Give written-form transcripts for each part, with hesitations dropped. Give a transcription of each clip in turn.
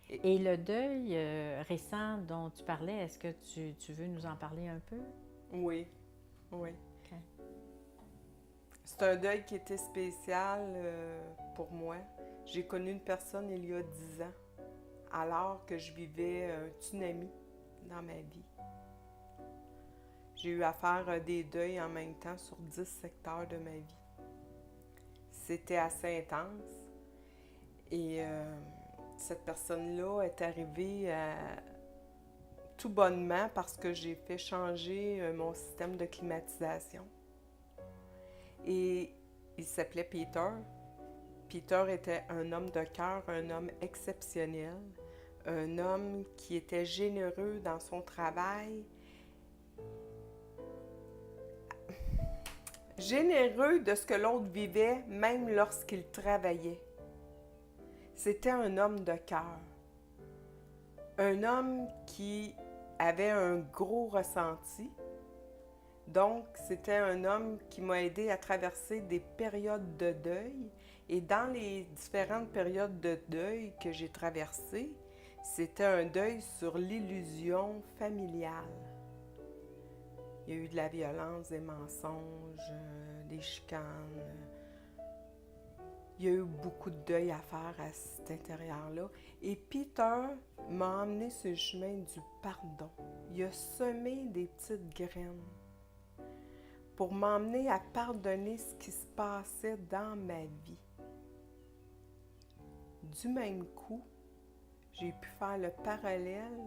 Et le deuil récent dont tu parlais, est-ce que tu veux nous en parler un peu? Oui, oui. OK. C'est un deuil qui était spécial pour moi. J'ai connu une personne il y a 10 ans, alors que je vivais un tsunami dans ma vie. J'ai eu à faire des deuils en même temps sur 10 secteurs de ma vie. C'était assez intense. Et cette personne-là est arrivée tout bonnement parce que j'ai fait changer mon système de climatisation. Et il s'appelait Peter. Peter était un homme de cœur, un homme exceptionnel, un homme qui était généreux dans son travail, généreux de ce que l'autre vivait même lorsqu'il travaillait. C'était un homme de cœur, un homme qui avait un gros ressenti. Donc, c'était un homme qui m'a aidé à traverser des périodes de deuil. Et dans les différentes périodes de deuil que j'ai traversées, c'était un deuil sur l'illusion familiale. Il y a eu de la violence, des mensonges, des chicanes. Il y a eu beaucoup de deuil à faire à cet intérieur-là. Et Peter m'a emmené sur le chemin du pardon. Il a semé des petites graines pour m'emmener à pardonner ce qui se passait dans ma vie. Du même coup, j'ai pu faire le parallèle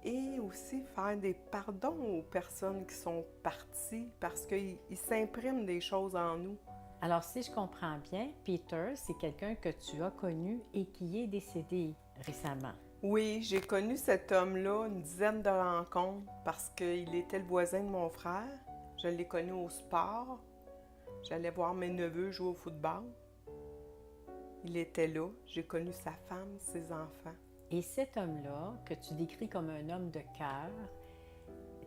et aussi faire des pardons aux personnes qui sont parties parce qu'il s'imprime des choses en nous. Alors, si je comprends bien, Peter, c'est quelqu'un que tu as connu et qui est décédé récemment. Oui, j'ai connu cet homme-là une dizaine de rencontres parce qu'il était le voisin de mon frère. Je l'ai connu au sport. J'allais voir mes neveux jouer au football. Il était là. J'ai connu sa femme, ses enfants. Et cet homme-là, que tu décris comme un homme de cœur,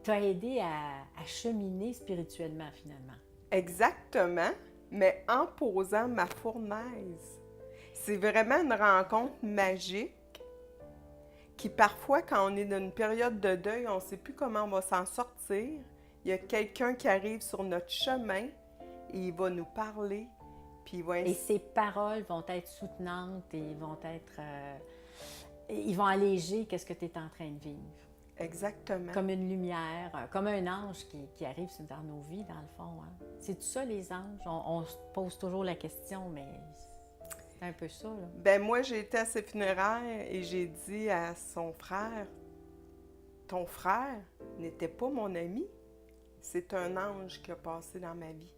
t'a aidé à cheminer spirituellement finalement. Exactement, mais en posant ma fournaise. C'est vraiment une rencontre magique qui parfois, quand on est dans une période de deuil, on ne sait plus comment on va s'en sortir. Il y a quelqu'un qui arrive sur notre chemin et il va nous parler. Puis Et ces paroles vont être soutenantes et ils vont alléger ce que tu es en train de vivre. Exactement. Comme une lumière, comme un ange qui arrive dans nos vies, dans le fond. Hein. C'est tout ça, les anges? On se pose toujours la question, mais c'est un peu ça. Là. Ben moi, j'ai été à ses funérailles et j'ai dit à son frère, ton frère n'était pas mon ami, c'est un ange qui a passé dans ma vie.